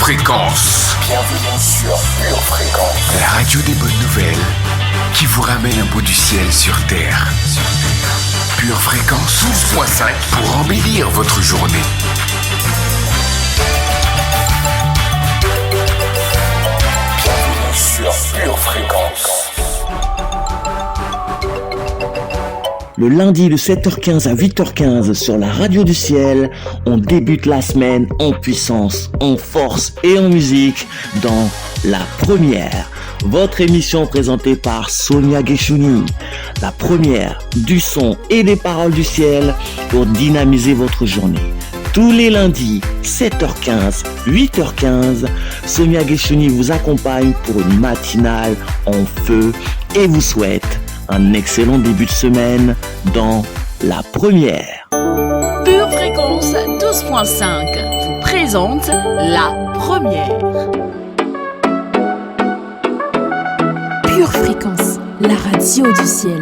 Fréquence. Bienvenue sur Pure Fréquence. La radio des bonnes nouvelles qui vous ramène un bout du ciel sur Terre. Pure Fréquence 12.5 pour embellir votre journée. Bienvenue sur Pure Fréquence. Le lundi de 7h15 à 8h15 sur la radio du ciel, on débute la semaine en puissance, en force et en musique dans La Première. Votre émission présentée par Sonia Guéchouni. La Première, du son et des paroles du ciel pour dynamiser votre journée. Tous les lundis, 7h15, 8h15, Sonia Guéchouni vous accompagne pour une matinale en feu et vous souhaite un excellent début de semaine dans La Première. Pure Fréquence 12.5 vous présente La Première. Pure Fréquence, la radio du ciel.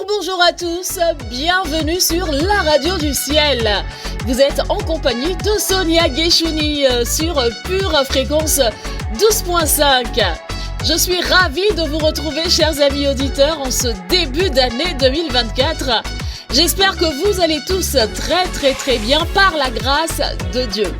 Bonjour à tous, bienvenue sur la radio du ciel. Vous êtes en compagnie de Sonia Guéchouni sur Pure Fréquence 12.5. Je suis ravie de vous retrouver, chers amis auditeurs, en ce début d'année 2024. J'espère que vous allez tous très bien par la grâce de Dieu.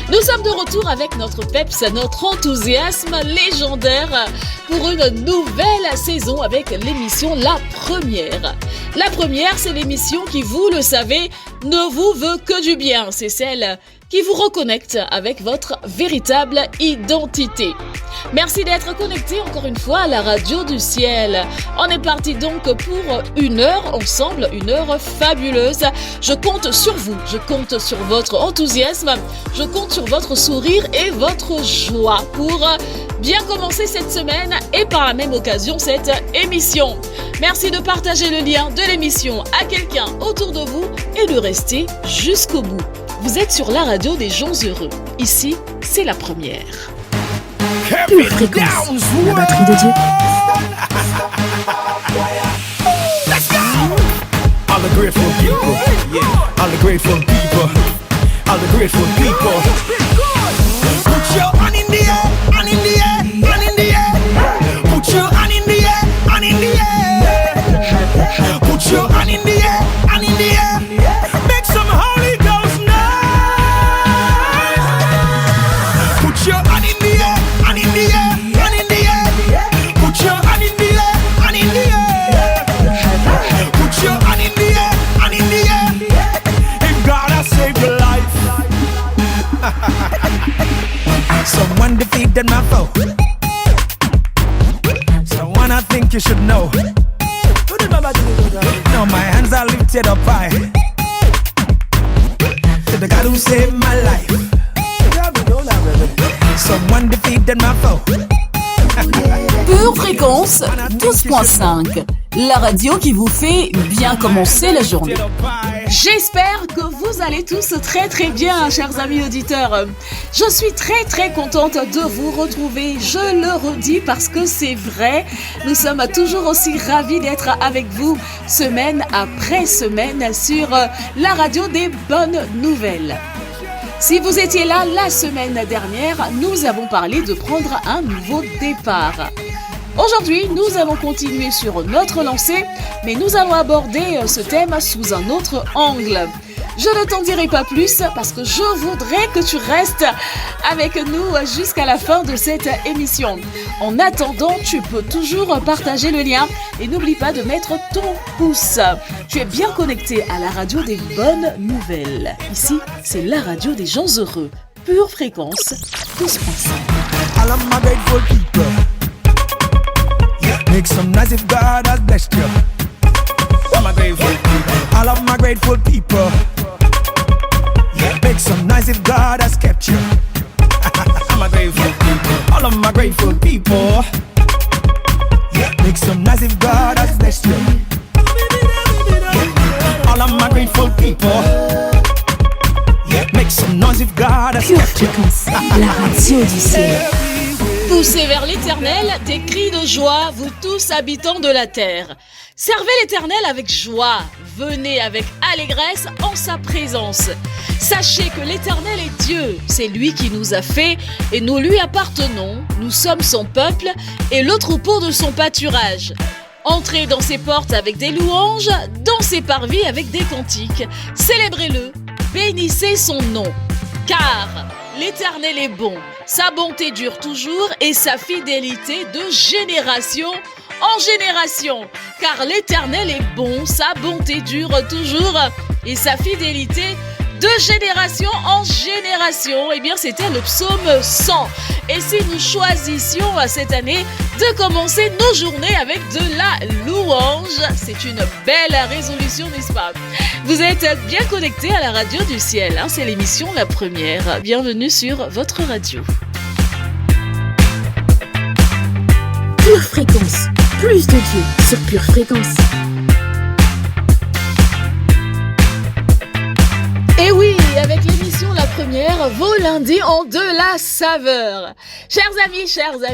Nous sommes de retour avec notre peps, notre enthousiasme légendaire pour une nouvelle saison avec l'émission La Première. La Première, c'est l'émission qui, vous le savez, ne vous veut que du bien. C'est celle qui vous reconnecte avec votre véritable identité. Merci d'être connecté encore une fois à la radio du ciel. On est parti donc pour une heure ensemble, une heure fabuleuse. Je compte sur vous, je compte sur votre enthousiasme, je compte sur votre sourire et votre joie pour bien commencer cette semaine et par la même occasion cette émission. Merci de partager le lien de l'émission à quelqu'un autour de vous et de rester jusqu'au bout. Vous êtes sur la radio des gens heureux. Ici, c'est La Première. Pure Fréquence, la batterie de Dieu. All the grateful people, yeah. All the grateful people, all the grateful people. Put your hand in the air, hand in the air, hand in the air. Put your hand in the air, hand in the air. Put your hand in the air, hand in the air. Make some Holy Ghost noise. Put your hand in the air, hand in the air, hand in the air. Put your hand in the air, hand in the air. Put your hand in the air, hand in the air. If God has saved your life, someone defeated my foe. Someone I think you should know. Now my hands are lifted up high to the God who saved my life. Someone defeated my foe. Pure Fréquence 12.5, la radio qui vous fait bien commencer la journée. J'espère que vous allez tous très bien, chers amis auditeurs. Je suis très contente de vous retrouver. Je le redis parce que c'est vrai. Nous sommes toujours aussi ravis d'être avec vous semaine après semaine sur la radio des bonnes nouvelles. Si vous étiez là la semaine dernière, nous avons parlé de prendre un nouveau départ. Aujourd'hui, nous allons continuer sur notre lancée, mais nous allons aborder ce thème sous un autre angle. Je ne t'en dirai pas plus parce que je voudrais que tu restes avec nous jusqu'à la fin de cette émission. En attendant, tu peux toujours partager le lien et n'oublie pas de mettre ton pouce. Tu es bien connecté à la radio des bonnes nouvelles. Ici, c'est la radio des gens heureux. Pure Fréquence 12.5. All of my grateful people, make some noise if God has blessed you. All my grateful people, all of my grateful people, make some noise if God has kept you. I'm a grateful people, all of my grateful people, make some noise if God has blessed you. All of my grateful people, make some noise if God has Pure kept you. Fréquence, la radio du ciel. Poussez vers l'Éternel des cris de joie, vous tous habitants de la terre. Servez l'Éternel avec joie, venez avec allégresse en sa présence. Sachez que l'Éternel est Dieu, c'est lui qui nous a fait et nous lui appartenons. Nous sommes son peuple et le troupeau de son pâturage. Entrez dans ses portes avec des louanges, dans ses parvis avec des cantiques. Célébrez-le, bénissez son nom. Car l'Éternel est bon, sa bonté dure toujours et sa fidélité de génération en génération. Car l'Éternel est bon, sa bonté dure toujours et sa fidélité de génération en génération. Eh bien, c'était le psaume 100. Et si nous choisissions cette année de commencer nos journées avec de la louange, c'est une belle résolution, n'est-ce pas? Vous êtes bien connectés à la radio du ciel, hein, c'est l'émission La Première. Bienvenue sur votre radio. Pure Fréquence, plus de Dieu sur Pure Fréquence. Et oui, avec l'émission La Première, vos lundis ont de la saveur. Chers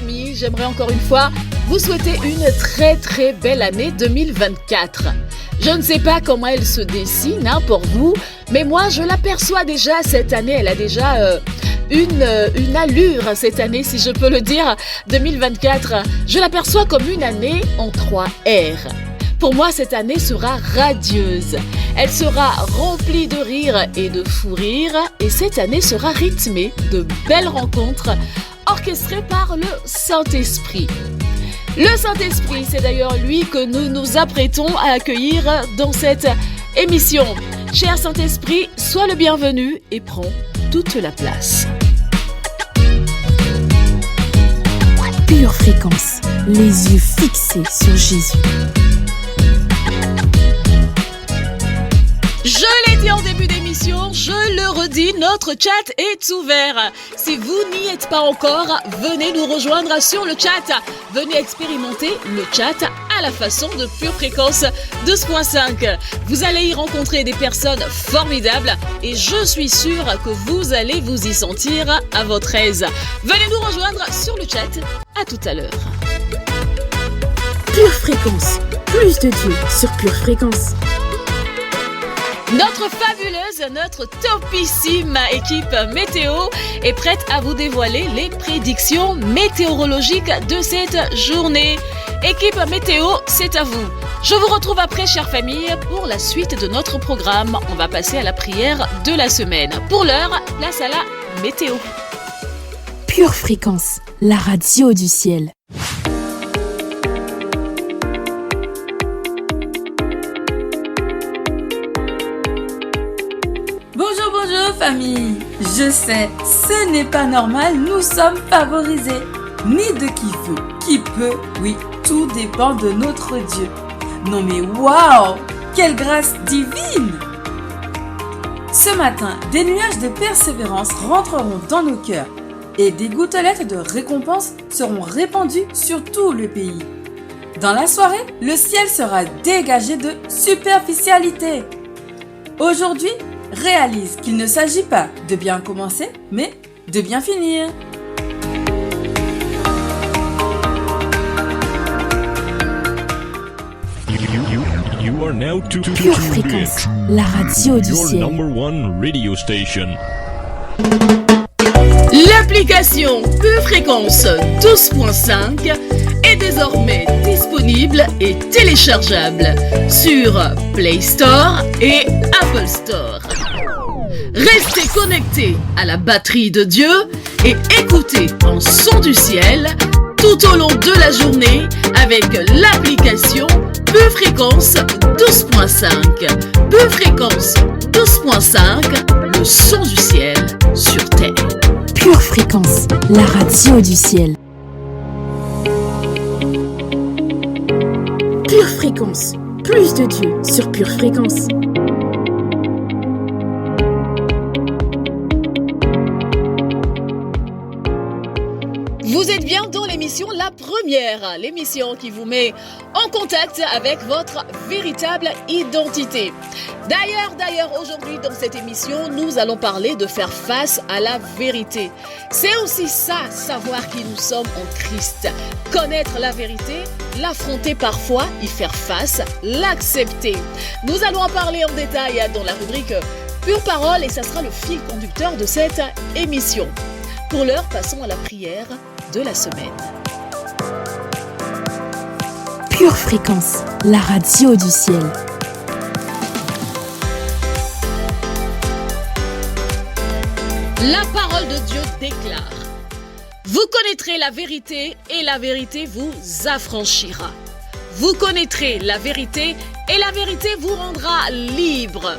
amis, j'aimerais encore une fois vous souhaiter une très très belle année 2024. Je ne sais pas comment elle se dessine pour vous, mais moi je l'aperçois déjà cette année, elle a déjà une allure cette année, si je peux le dire, 2024. Je l'aperçois comme une année en 3 R. Pour moi, cette année sera radieuse. Elle sera remplie de rire et de fou rire. Et cette année sera rythmée de belles rencontres orchestrées par le Saint-Esprit. Le Saint-Esprit, c'est d'ailleurs lui que nous nous apprêtons à accueillir dans cette émission. Cher Saint-Esprit, sois le bienvenu et prends toute la place. Pure Fréquence, les yeux fixés sur Jésus. Je l'ai dit en début d'émission, je le redis, notre chat est ouvert. Si vous n'y êtes pas encore, venez nous rejoindre sur le chat. Venez expérimenter le chat à la façon de Pure Fréquence 12.5. Vous allez y rencontrer des personnes formidables et je suis sûre que vous allez vous y sentir à votre aise. Venez nous rejoindre sur le chat. À tout à l'heure. Pure Fréquence, plus de Dieu sur Pure Fréquence. Notre fabuleuse, notre topissime équipe météo est prête à vous dévoiler les prédictions météorologiques de cette journée. Équipe météo, c'est à vous. Je vous retrouve après, chère famille, pour la suite de notre programme. On va passer à la prière de la semaine. Pour l'heure, place à la météo. Pure Fréquence, la radio du ciel. Bonjour famille, je sais, ce n'est pas normal, nous sommes favorisés. Ni de qui peut, oui, tout dépend de notre Dieu. Non mais waouh, quelle grâce divine! Ce matin, des nuages de persévérance rentreront dans nos cœurs et des gouttelettes de récompense seront répandues sur tout le pays. Dans la soirée, le ciel sera dégagé de superficialité. Aujourd'hui, réalise qu'il ne s'agit pas de bien commencer, mais de bien finir. You are now Pure Fréquence, la radio du ciel. Your number one radio station. L'application Pure Fréquence 12.5 est désormais disponible et téléchargeable sur Play Store et Apple Store. Restez connectés à la batterie de Dieu et écoutez en son du ciel tout au long de la journée avec l'application Pure Fréquence 12.5. Pure Fréquence 12.5, le son du ciel sur Terre. Pure Fréquence, la radio du ciel. Pure Fréquence, plus de Dieu sur Pure Fréquence. Vous êtes bien dans l'émission La Première, l'émission qui vous met en contact avec votre véritable identité. D'ailleurs, aujourd'hui, dans cette émission, nous allons parler de faire face à la vérité. C'est aussi ça, savoir qui nous sommes en Christ. Connaître la vérité, l'affronter parfois, y faire face, l'accepter. Nous allons en parler en détail dans la rubrique Pure Parole et ça sera le fil conducteur de cette émission. Pour l'heure, passons à la prière de la semaine. Pure Fréquence, la radio du ciel. La parole de Dieu déclare: vous connaîtrez la vérité et la vérité vous affranchira. Vous connaîtrez la vérité et la vérité vous rendra libre.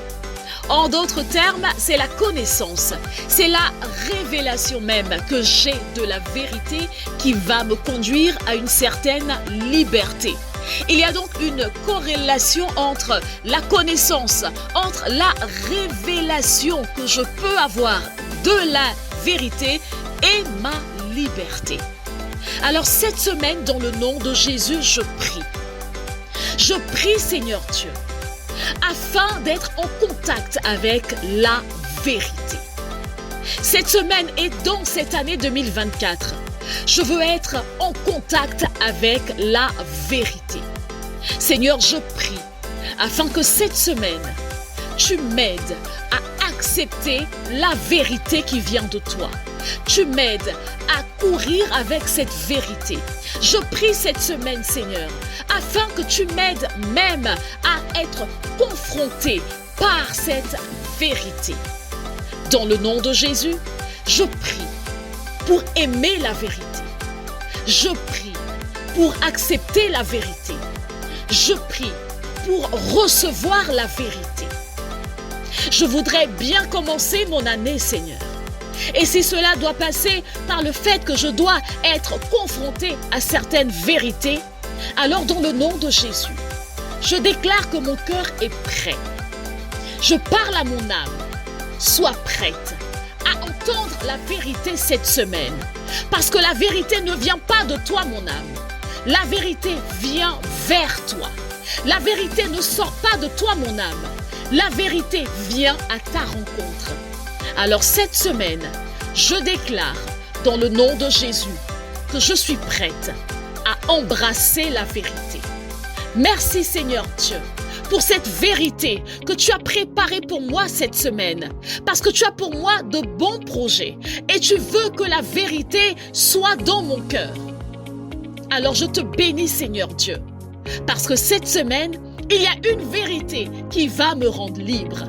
En d'autres termes, c'est la connaissance, c'est la révélation même que j'ai de la vérité qui va me conduire à une certaine liberté. Il y a donc une corrélation entre la connaissance, entre la révélation que je peux avoir de la vérité et ma liberté. Alors cette semaine, dans le nom de Jésus, je prie. Je prie, Seigneur Dieu, afin d'être en contact avec la vérité. Cette semaine et dans cette année 2024, je veux être en contact avec la vérité. Seigneur, je prie afin que cette semaine, tu m'aides à accepter la vérité qui vient de toi. Tu m'aides à courir avec cette vérité. Je prie cette semaine, Seigneur, afin que tu m'aides même à être confronté par cette vérité. Dans le nom de Jésus, je prie pour aimer la vérité. Je prie pour accepter la vérité. Je prie pour recevoir la vérité. Je voudrais bien commencer mon année, Seigneur. Et si cela doit passer par le fait que je dois être confronté à certaines vérités, alors dans le nom de Jésus, je déclare que mon cœur est prêt. Je parle à mon âme. Sois prête à entendre la vérité cette semaine. Parce que la vérité ne vient pas de toi, mon âme. La vérité vient vers toi. La vérité ne sort pas de toi, mon âme. La vérité vient à ta rencontre. Alors cette semaine, je déclare dans le nom de Jésus que je suis prête à embrasser la vérité. Merci Seigneur Dieu pour cette vérité que tu as préparée pour moi cette semaine. Parce que tu as pour moi de bons projets et tu veux que la vérité soit dans mon cœur. Alors je te bénis Seigneur Dieu. Parce que cette semaine, il y a une vérité qui va me rendre libre.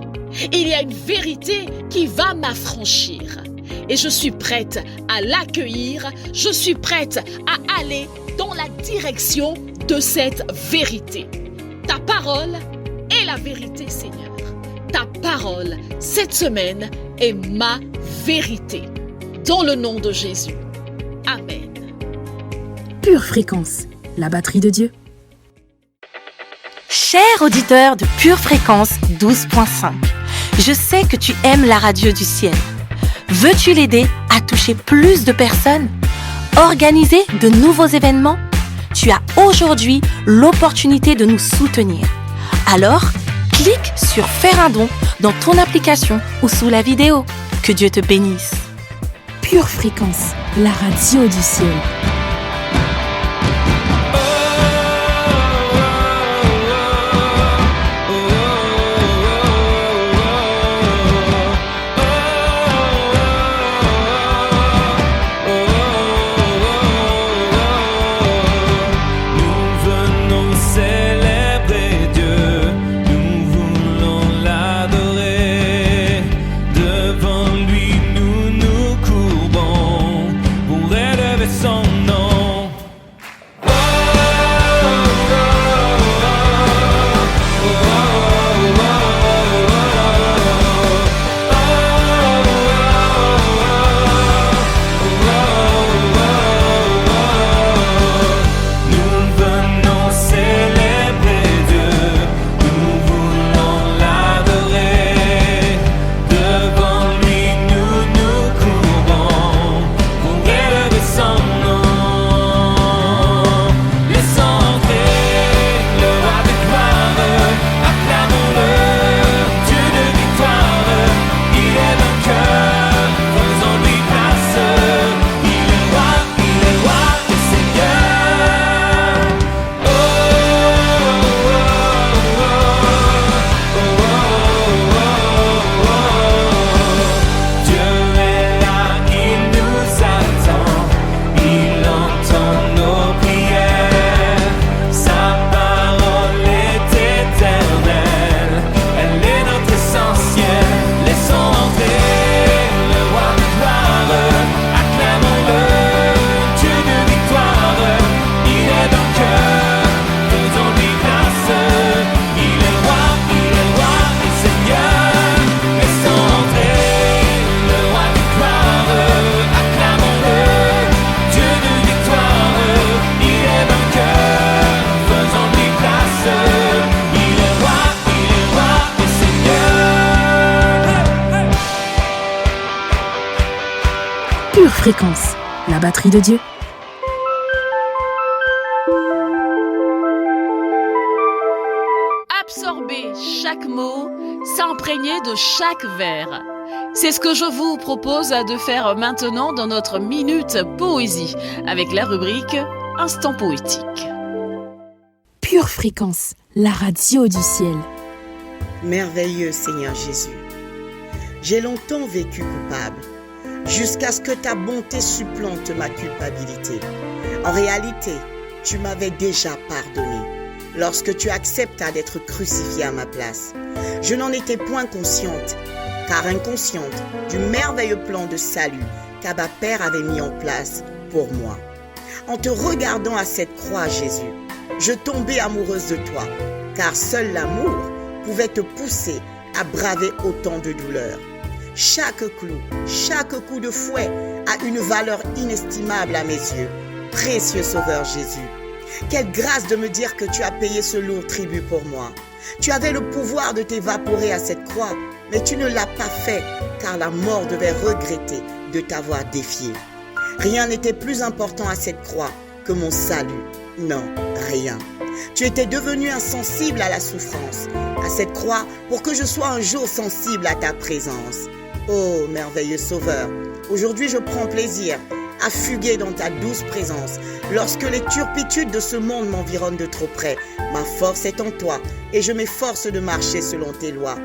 Il y a une vérité qui va m'affranchir. Et je suis prête à l'accueillir. Je suis prête à aller dans la direction de cette vérité. Ta parole est la vérité, Seigneur. Ta parole, cette semaine, est ma vérité. Dans le nom de Jésus. Amen. Pure Fréquence, la batterie de Dieu. Cher auditeur de Pure Fréquence 12.5, je sais que tu aimes la radio du ciel. Veux-tu l'aider à toucher plus de personnes? Organiser de nouveaux événements? Tu as aujourd'hui l'opportunité de nous soutenir. Alors, clique sur Faire un don dans ton application ou sous la vidéo. Que Dieu te bénisse. Pure Fréquence, la radio du ciel. Devant lui, nous nous courbons pour élever son nom. Fréquence, la batterie de Dieu. Absorber chaque mot, s'imprégner de chaque vers. C'est ce que je vous propose de faire maintenant dans notre Minute Poésie, avec la rubrique Instant Poétique. Pure Fréquence, la radio du ciel. Merveilleux Seigneur Jésus, j'ai longtemps vécu coupable, jusqu'à ce que ta bonté supplante ma culpabilité. En réalité, tu m'avais déjà pardonné, lorsque tu acceptas d'être crucifié à ma place. Je n'en étais point consciente, car inconsciente du merveilleux plan de salut qu'Abba Père avait mis en place pour moi. En te regardant à cette croix, Jésus, je tombais amoureuse de toi, car seul l'amour pouvait te pousser à braver autant de douleurs. Chaque clou, chaque coup de fouet a une valeur inestimable à mes yeux. Précieux Sauveur Jésus, quelle grâce de me dire que tu as payé ce lourd tribut pour moi. Tu avais le pouvoir de t'évaporer à cette croix, mais tu ne l'as pas fait, car la mort devait regretter de t'avoir défié. Rien n'était plus important à cette croix que mon salut. Non, rien. Tu étais devenu insensible à la souffrance, à cette croix, pour que je sois un jour sensible à ta présence. Oh, merveilleux Sauveur, aujourd'hui je prends plaisir à fuguer dans ta douce présence. Lorsque les turpitudes de ce monde m'environnent de trop près, ma force est en toi et je m'efforce de marcher selon tes lois.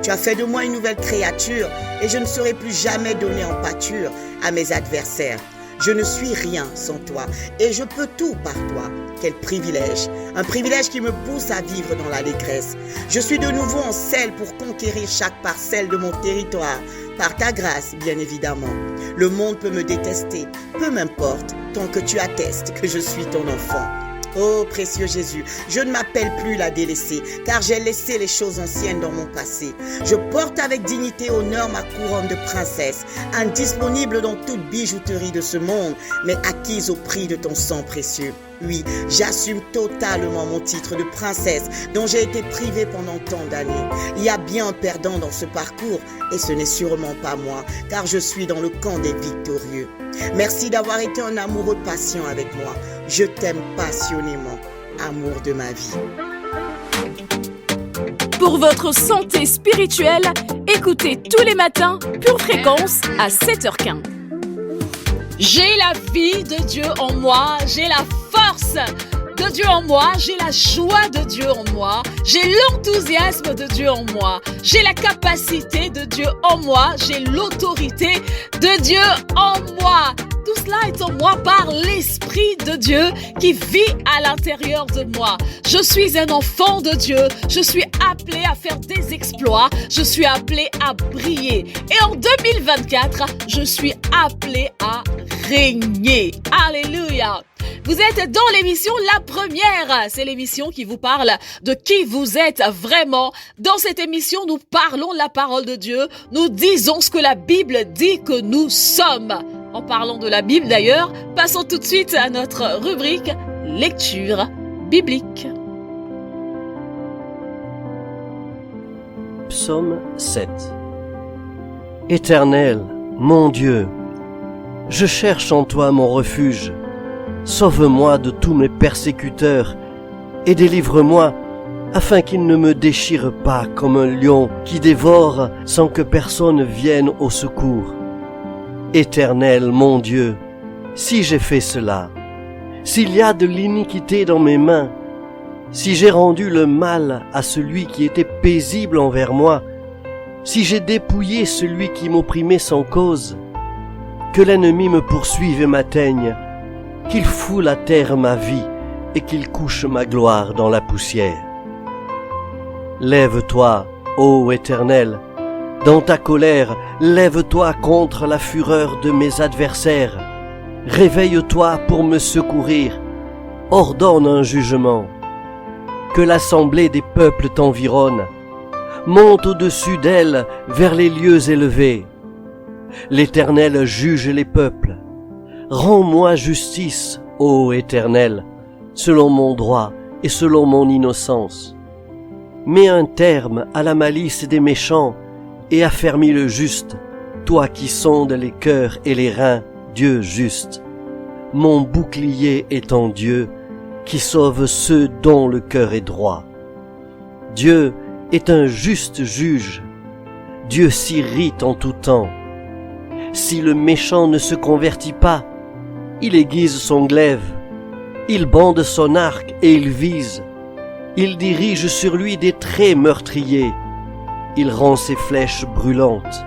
Tu as fait de moi une nouvelle créature et je ne serai plus jamais donné en pâture à mes adversaires. Je ne suis rien sans toi et je peux tout par toi. Quel privilège, un privilège qui me pousse à vivre dans l'allégresse. Je suis de nouveau en selle pour conquérir chaque parcelle de mon territoire, par ta grâce bien évidemment. Le monde peut me détester, peu m'importe, tant que tu attestes que je suis ton enfant. Oh précieux Jésus, je ne m'appelle plus la délaissée, car j'ai laissé les choses anciennes dans mon passé. Je porte avec dignité et honneur ma couronne de princesse, indisponible dans toute bijouterie de ce monde, mais acquise au prix de ton sang précieux. Oui, j'assume totalement mon titre de princesse dont j'ai été privée pendant tant d'années. Il y a bien un perdant dans ce parcours et ce n'est sûrement pas moi, car je suis dans le camp des victorieux. Merci d'avoir été un amoureux patient avec moi. Je t'aime passionnément, amour de ma vie. Pour votre santé spirituelle, écoutez tous les matins Pure Fréquence à 7h15. J'ai la vie de Dieu en moi, j'ai la force de Dieu en moi, j'ai la joie de Dieu en moi, j'ai l'enthousiasme de Dieu en moi, j'ai la capacité de Dieu en moi, j'ai l'autorité de Dieu en moi. Tout cela est en moi par l'Esprit de Dieu qui vit à l'intérieur de moi. Je suis un enfant de Dieu, je suis appelé à faire des exploits, je suis appelé à briller. Et en 2024, je suis appelé à régner. Alléluia! Vous êtes dans l'émission La Première. C'est l'émission qui vous parle de qui vous êtes vraiment. Dans cette émission, nous parlons de la parole de Dieu. Nous disons ce que la Bible dit que nous sommes. En parlant de la Bible d'ailleurs, passons tout de suite à notre rubrique Lecture biblique. Psaume 7. Éternel, mon Dieu, je cherche en toi mon refuge. Sauve-moi de tous mes persécuteurs et délivre-moi afin qu'ils ne me déchirent pas comme un lion qui dévore sans que personne vienne au secours. Éternel, mon Dieu, si j'ai fait cela, s'il y a de l'iniquité dans mes mains, si j'ai rendu le mal à celui qui était paisible envers moi, si j'ai dépouillé celui qui m'opprimait sans cause, que l'ennemi me poursuive et m'atteigne, qu'il foule à terre ma vie et qu'il couche ma gloire dans la poussière. Lève-toi, ô Éternel, dans ta colère, lève-toi contre la fureur de mes adversaires. Réveille-toi pour me secourir, ordonne un jugement. Que l'assemblée des peuples t'environne, monte au-dessus d'elle vers les lieux élevés. L'Éternel juge les peuples. Rends-moi justice, ô Éternel, selon mon droit et selon mon innocence. Mets un terme à la malice des méchants et affermis le juste, toi qui sondes les cœurs et les reins, Dieu juste. Mon bouclier est en Dieu, qui sauve ceux dont le cœur est droit. Dieu est un juste juge. Dieu s'irrite en tout temps. Si le méchant ne se convertit pas, il aiguise son glaive, il bande son arc et il vise. Il dirige sur lui des traits meurtriers, il rend ses flèches brûlantes.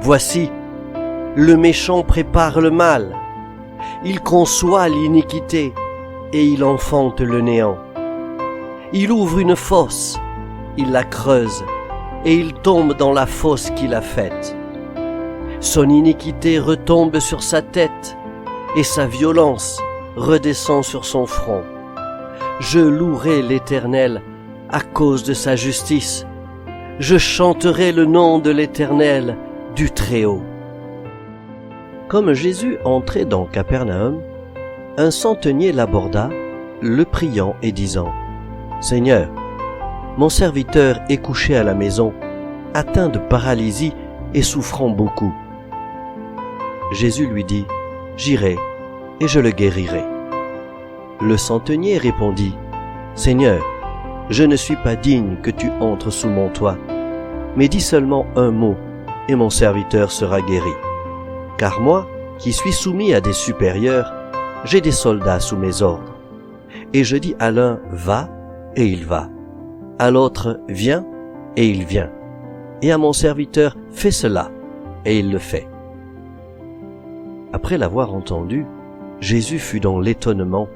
Voici, le méchant prépare le mal, il conçoit l'iniquité et il enfante le néant. Il ouvre une fosse, il la creuse et il tombe dans la fosse qu'il a faite. Son iniquité retombe sur sa tête et sa violence redescend sur son front. Je louerai l'Éternel à cause de sa justice. Je chanterai le nom de l'Éternel du Très-Haut. Comme Jésus entrait dans Capernaum, un centenier l'aborda, le priant et disant : « Seigneur, mon serviteur est couché à la maison, atteint de paralysie et souffrant beaucoup. » Jésus lui dit : « J'irai et je le guérirai. » Le centenier répondit : « Seigneur, je ne suis pas digne que tu entres sous mon toit, mais dis seulement un mot et mon serviteur sera guéri. Car moi, qui suis soumis à des supérieurs, j'ai des soldats sous mes ordres. Et je dis à l'un : va, et il va. À l'autre : viens, et il vient. Et à mon serviteur : fais cela, et il le fait. » Après l'avoir entendu, Jésus fut dans l'étonnement,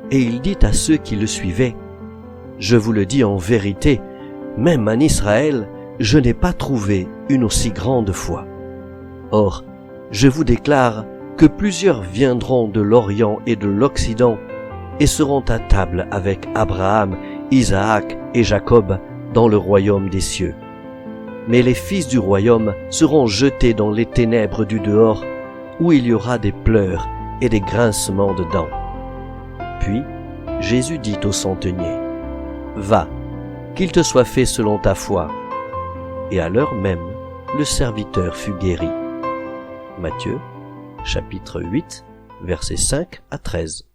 et il dit à ceux qui le suivaient : « Je vous le dis en vérité, même en Israël, je n'ai pas trouvé une aussi grande foi. Or, je vous déclare que plusieurs viendront de l'Orient et de l'Occident et seront à table avec Abraham, Isaac et Jacob dans le royaume des cieux. Mais les fils du royaume seront jetés dans les ténèbres du dehors, où il y aura des pleurs et des grincements de dents. » Puis Jésus dit au centenier : « Va, qu'il te soit fait selon ta foi. » Et à l'heure même, le serviteur fut guéri. Matthieu, chapitre 8, versets 5 à 13.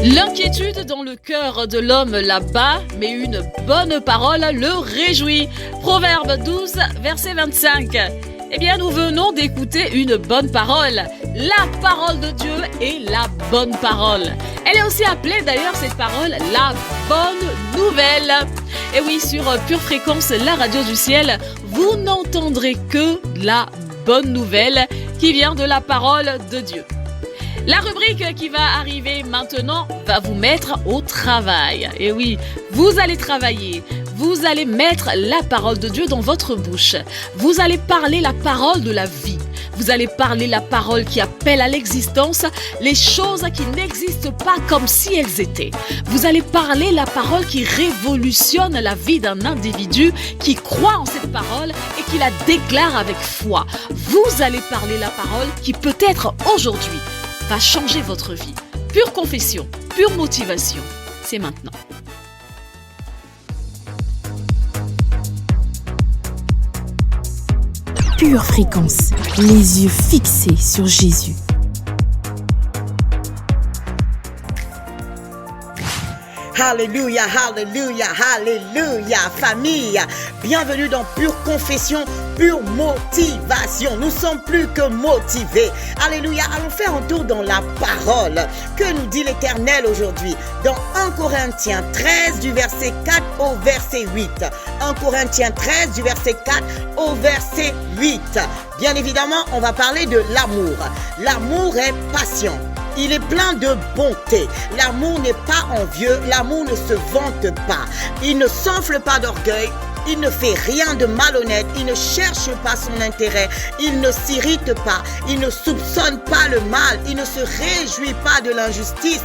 L'inquiétude dans le cœur de l'homme l'abat, mais une bonne parole le réjouit. Proverbe 12, verset 25. Eh bien, nous venons d'écouter une bonne parole. La parole de Dieu est la bonne parole. Elle est aussi appelée d'ailleurs, cette parole, la bonne nouvelle. Et oui, sur Pure Fréquence, la radio du ciel, vous n'entendrez que la bonne nouvelle qui vient de la parole de Dieu. La rubrique qui va arriver maintenant va vous mettre au travail. Et oui, vous allez travailler. Vous allez mettre la parole de Dieu dans votre bouche. Vous allez parler la parole de la vie. Vous allez parler la parole qui appelle à l'existence les choses qui n'existent pas comme si elles étaient. Vous allez parler la parole qui révolutionne la vie d'un individu qui croit en cette parole et qui la déclare avec foi. Vous allez parler la parole qui peut-être aujourd'hui va changer votre vie. Pure confession, pure motivation, c'est maintenant. Pure Fréquence, les yeux fixés sur Jésus. Alléluia, alléluia, alléluia, famille. Bienvenue dans Pure Confession, Pure Motivation. Nous sommes plus que motivés. Alléluia, allons faire un tour dans la parole. Que nous dit l'Éternel aujourd'hui dans 1 Corinthiens 13 du verset 4 au verset 8. 1 Corinthiens 13 du verset 4 au verset 8. Bien évidemment, on va parler de l'amour. L'amour est patient. Il est plein de bonté. L'amour n'est pas envieux. L'amour ne se vante pas. Il ne s'enfle pas d'orgueil. Il ne fait rien de malhonnête. Il ne cherche pas son intérêt. Il ne s'irrite pas. Il ne soupçonne pas le mal. Il ne se réjouit pas de l'injustice,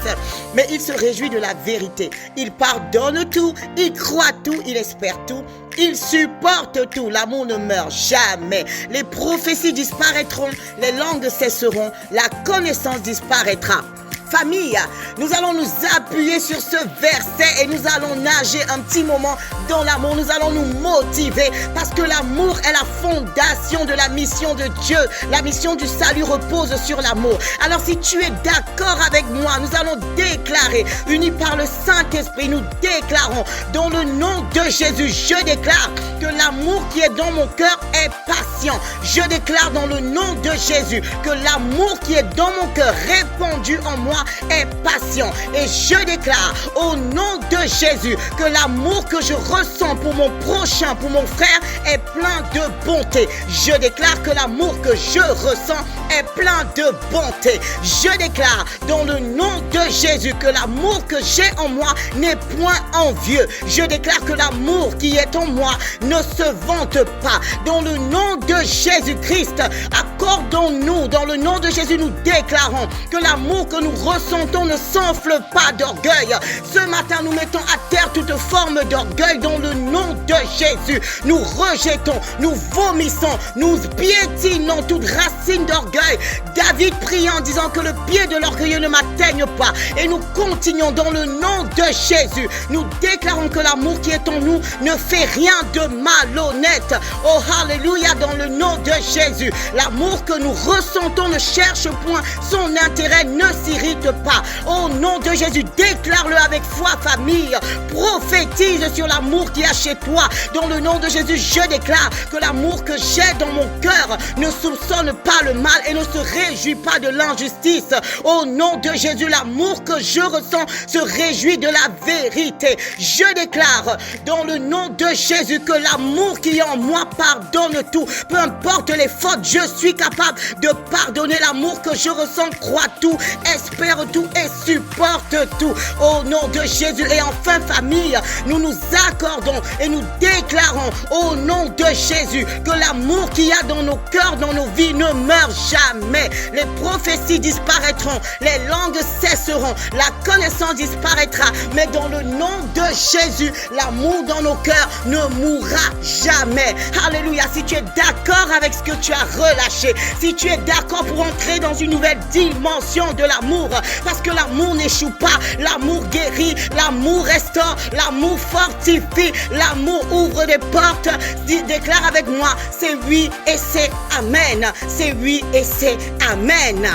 mais il se réjouit de la vérité. Il pardonne tout. Il croit tout. Il espère tout. Il supporte tout. L'amour ne meurt jamais. Les prophéties disparaîtront. Les langues cesseront. La connaissance disparaîtra. Famille, nous allons nous appuyer sur ce verset et nous allons nager un petit moment dans l'amour. Nous allons nous motiver parce que l'amour est la fondation de la mission de Dieu. La mission du salut repose sur l'amour. Alors si tu es d'accord avec moi, nous allons déclarer, unis par le Saint-Esprit, nous déclarons dans le nom de Jésus, je déclare que l'amour qui est dans mon cœur est patient. Je déclare dans le nom de Jésus que l'amour qui est dans mon cœur répandu en moi est patient. Et je déclare au nom de Jésus que l'amour que je ressens pour mon prochain, pour mon frère, est plein de bonté. Je déclare que l'amour que je ressens est plein de bonté. Je déclare dans le nom de Jésus que l'amour que j'ai en moi n'est point envieux. Je déclare que l'amour qui est en moi ne se vante pas. Dans le nom de Jésus-Christ, accordons-nous, dans le nom de Jésus, nous déclarons que l'amour que nous ressentons ne s'enfle pas d'orgueil. Ce matin, nous mettons à terre toute forme d'orgueil dans le nom de Jésus. Nous rejetons, nous vomissons, nous piétinons toute racine d'orgueil. David prie en disant que le pied de l'orgueilleux ne m'atteigne pas. Et nous continuons dans le nom de Jésus. Nous déclarons que l'amour qui est en nous ne fait rien de malhonnête. Oh, alléluia, dans le nom de Jésus. L'amour que nous ressentons ne cherche point son intérêt, ne s'irrite pas. Au nom de Jésus, déclare-le avec foi, famille. Prophétise sur l'amour qu'il y a chez toi. Dans le nom de Jésus, je déclare que l'amour que j'ai dans mon cœur ne soupçonne pas le mal et ne se réjouit pas de l'injustice. Au nom de Jésus, l'amour que je ressens se réjouit de la vérité. Je déclare dans le nom de Jésus que l'amour qui est en moi pardonne tout. Peu importe les fautes, je suis capable de pardonner. L'amour que je ressens croit tout, espère tout et supporte tout. Au nom de Jésus. Et enfin, famille, nous nous accordons et nous déclarons au nom de Jésus que l'amour qu'il y a dans nos cœurs, dans nos vies ne meurt jamais. Les prophéties disparaîtront, les langues cesseront, la connaissance disparaîtra, mais dans le nom de Jésus, l'amour dans nos cœurs ne mourra jamais. Alléluia. Si tu es d'accord avec ce que tu as relâché, si tu es d'accord pour entrer dans une nouvelle dimension de l'amour, parce que l'amour n'échoue pas, l'amour guérit, l'amour restaure, l'amour fortifie, l'amour ouvre des portes. Déclare avec moi, c'est oui et c'est amen. C'est oui et c'est amen.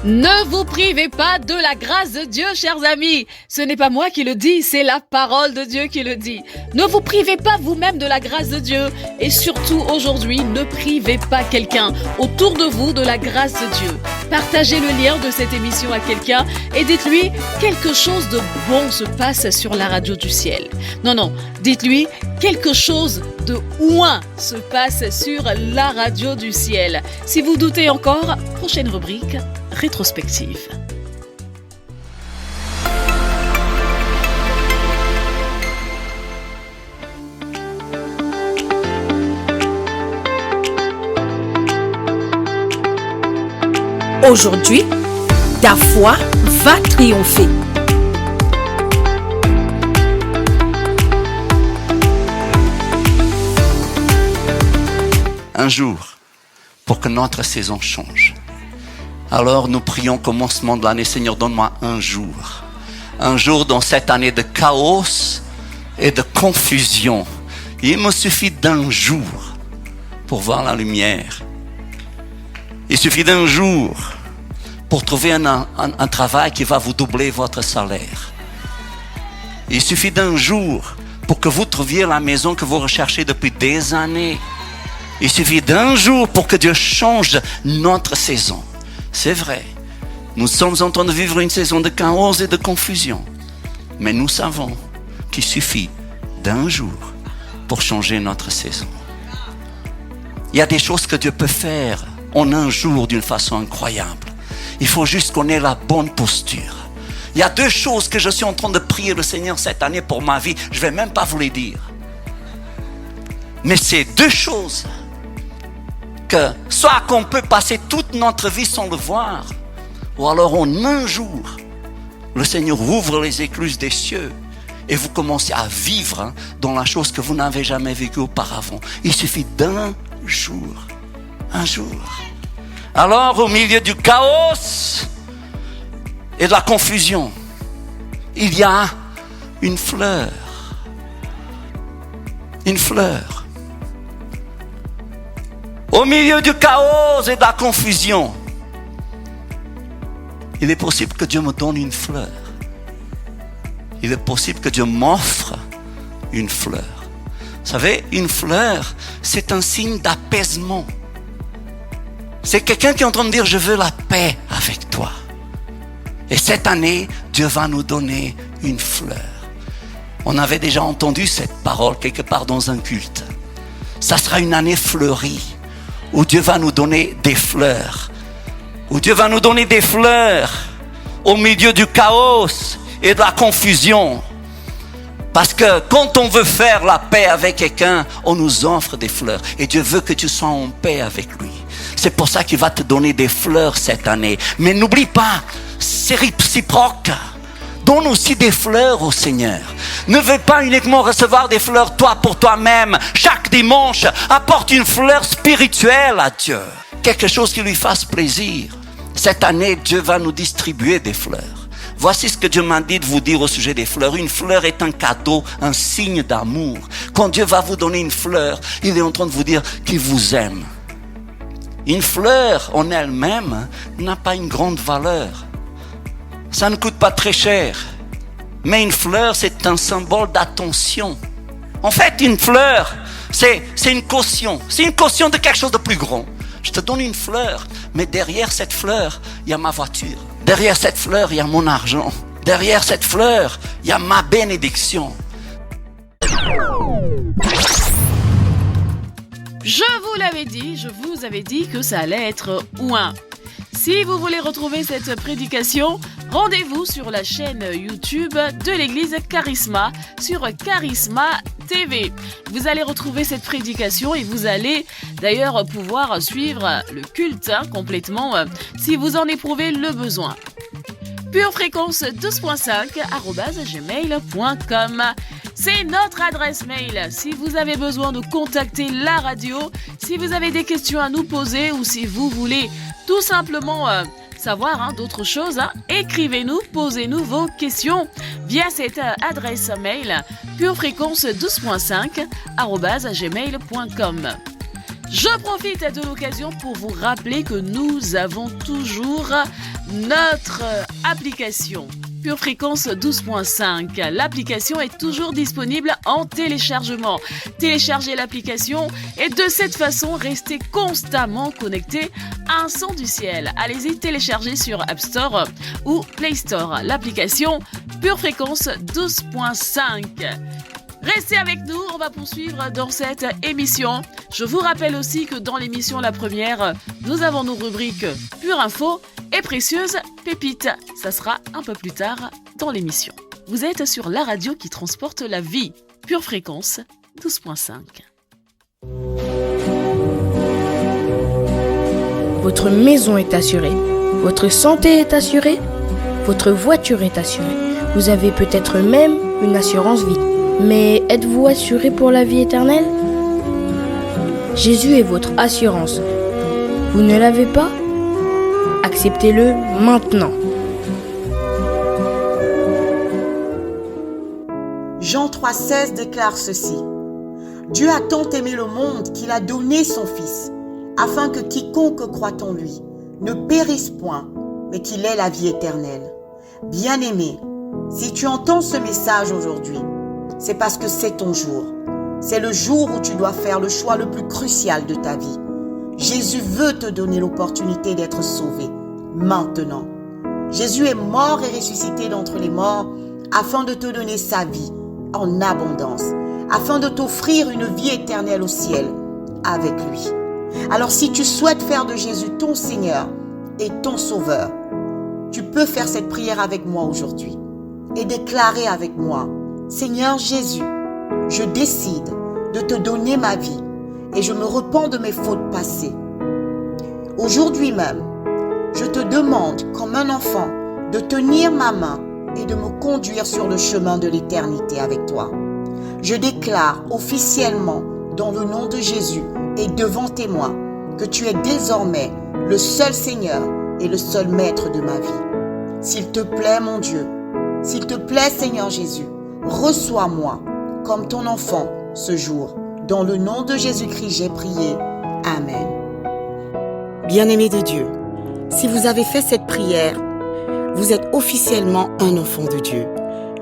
Ne vous privez pas de la grâce de Dieu, chers amis. Ce n'est pas moi qui le dis, c'est la parole de Dieu qui le dit. Ne vous privez pas vous-même de la grâce de Dieu. Et surtout aujourd'hui, ne privez pas quelqu'un autour de vous de la grâce de Dieu. Partagez le lien de cette émission à quelqu'un et dites-lui quelque chose de bon se passe sur la radio du ciel. Non, dites-lui quelque chose de ouin se passe sur la radio du ciel. Si vous doutez encore, prochaine rubrique, rétrospective. Aujourd'hui, ta foi va triompher. Un jour, pour que notre saison change. Alors nous prions au commencement de l'année, Seigneur, donne-moi un jour dans cette année de chaos et de confusion. Il me suffit d'un jour pour voir la lumière. Il suffit d'un jour pour trouver un travail qui va vous doubler votre salaire. Il suffit d'un jour pour que vous trouviez la maison que vous recherchez depuis des années. Il suffit d'un jour pour que Dieu change notre saison. C'est vrai, nous sommes en train de vivre une saison de chaos et de confusion. Mais nous savons qu'il suffit d'un jour pour changer notre saison. Il y a des choses que Dieu peut faire en un jour d'une façon incroyable. Il faut juste qu'on ait la bonne posture. Il y a 2 choses que je suis en train de prier le Seigneur cette année pour ma vie. Je ne vais même pas vous les dire. Mais c'est 2 choses que soit qu'on peut passer toute notre vie sans le voir, ou alors en un jour, le Seigneur ouvre les écluses des cieux et vous commencez à vivre dans la chose que vous n'avez jamais vécue auparavant. Il suffit d'un jour. Un jour. Alors, au milieu du chaos, et de la confusion, il y a une fleur. Une fleur. Au milieu du chaos et de la confusion, il est possible que Dieu me donne une fleur. Il est possible que Dieu m'offre une fleur. Vous savez, une fleur, c'est un signe d'apaisement. C'est quelqu'un qui est en train de dire, je veux la paix avec toi. Et cette année, Dieu va nous donner une fleur. On avait déjà entendu cette parole quelque part dans un culte. Ça sera une année fleurie, où Dieu va nous donner des fleurs. Où Dieu va nous donner des fleurs au milieu du chaos et de la confusion. Parce que quand on veut faire la paix avec quelqu'un, on nous offre des fleurs. Et Dieu veut que tu sois en paix avec lui. C'est pour ça qu'il va te donner des fleurs cette année. Mais n'oublie pas, c'est réciproque. Donne aussi des fleurs au Seigneur. Ne veux pas uniquement recevoir des fleurs toi pour toi-même. Chaque dimanche, apporte une fleur spirituelle à Dieu. Quelque chose qui lui fasse plaisir. Cette année, Dieu va nous distribuer des fleurs. Voici ce que Dieu m'a dit de vous dire au sujet des fleurs. Une fleur est un cadeau, un signe d'amour. Quand Dieu va vous donner une fleur, il est en train de vous dire qu'il vous aime. Une fleur en elle-même n'a pas une grande valeur. Ça ne coûte pas très cher. Mais une fleur, c'est un symbole d'attention. En fait, une fleur, c'est une caution. C'est une caution de quelque chose de plus grand. Je te donne une fleur, mais derrière cette fleur, il y a ma voiture. Derrière cette fleur, il y a mon argent. Derrière cette fleur, il y a ma bénédiction. Je vous avais dit que ça allait être ouin. Si vous voulez retrouver cette prédication, rendez-vous sur la chaîne YouTube de l'église Charisma, sur Charisma TV. Vous allez retrouver cette prédication et vous allez d'ailleurs pouvoir suivre le culte complètement si vous en éprouvez le besoin. purefréquence12.5@gmail.com. C'est notre adresse mail. Si vous avez besoin de contacter la radio, si vous avez des questions à nous poser ou si vous voulez tout simplement savoir d'autres choses, écrivez-nous, posez-nous vos questions via cette adresse mail purefréquence12.5@gmail.com. Je profite de l'occasion pour vous rappeler que nous avons toujours notre application Pure Fréquence 12.5. L'application est toujours disponible en téléchargement. Téléchargez l'application et de cette façon, restez constamment connecté à un son du ciel. Allez-y, téléchargez sur App Store ou Play Store l'application Pure Fréquence 12.5. Restez avec nous, on va poursuivre dans cette émission. Je vous rappelle aussi que dans l'émission La Première, nous avons nos rubriques Pure Info et Précieuse Pépite. Ça sera un peu plus tard dans l'émission. Vous êtes sur la radio qui transporte la vie. Pure Fréquence 12.5. Votre maison est assurée. Votre santé est assurée. Votre voiture est assurée. Vous avez peut-être même une assurance vie. Mais êtes-vous assuré pour la vie éternelle ? Jésus est votre assurance. Vous ne l'avez pas ? Acceptez-le maintenant. Jean 3,16 déclare ceci. Dieu a tant aimé le monde qu'il a donné son Fils, afin que quiconque croit en lui ne périsse point, mais qu'il ait la vie éternelle. Bien-aimé, si tu entends ce message aujourd'hui, c'est parce que c'est ton jour. C'est le jour où tu dois faire le choix le plus crucial de ta vie. Jésus veut te donner l'opportunité d'être sauvé, maintenant. Jésus est mort et ressuscité d'entre les morts afin de te donner sa vie en abondance, afin de t'offrir une vie éternelle au ciel avec lui. Alors si tu souhaites faire de Jésus ton Seigneur et ton Sauveur, tu peux faire cette prière avec moi aujourd'hui et déclarer avec moi: Seigneur Jésus, je décide de te donner ma vie et je me repens de mes fautes passées. Aujourd'hui même, je te demande, comme un enfant, de tenir ma main et de me conduire sur le chemin de l'éternité avec toi. Je déclare officiellement, dans le nom de Jésus et devant témoins, que tu es désormais le seul Seigneur et le seul Maître de ma vie. S'il te plaît, mon Dieu, s'il te plaît, Seigneur Jésus, reçois-moi comme ton enfant ce jour. Dans le nom de Jésus-Christ, j'ai prié. Amen. Bien-aimés de Dieu, si vous avez fait cette prière, vous êtes officiellement un enfant de Dieu.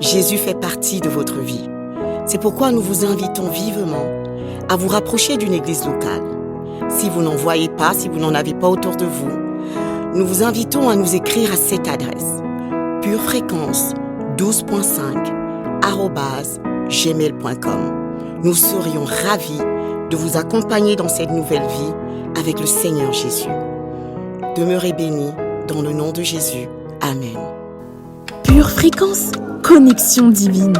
Jésus fait partie de votre vie. C'est pourquoi nous vous invitons vivement à vous rapprocher d'une église locale. Si vous n'en voyez pas, si vous n'en avez pas autour de vous, nous vous invitons à nous écrire à cette adresse: purefréquence 12.5@gmail.com. Nous serions ravis de vous accompagner dans cette nouvelle vie avec le Seigneur Jésus. Demeurez bénis dans le nom de Jésus. Amen. Pure Fréquence, connexion divine.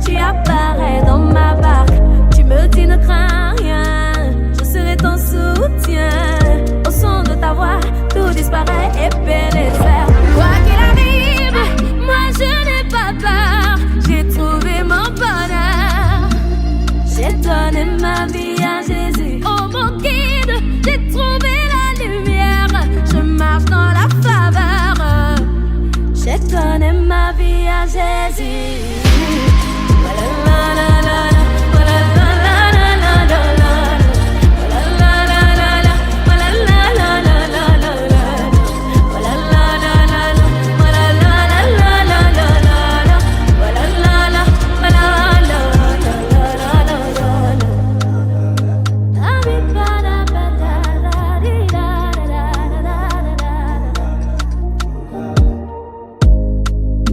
Tu apparais dans ma barque. Tu me dis ne crains rien, je serai ton soutien. Au son de ta voix, tout disparaît et pénètre. Quoi qu'il arrive, moi je n'ai pas peur. J'ai trouvé mon bonheur. J'ai donné ma vie à Jésus. Oh mon guide, j'ai trouvé la lumière. Je marche dans la faveur. J'ai donné ma vie à Jésus.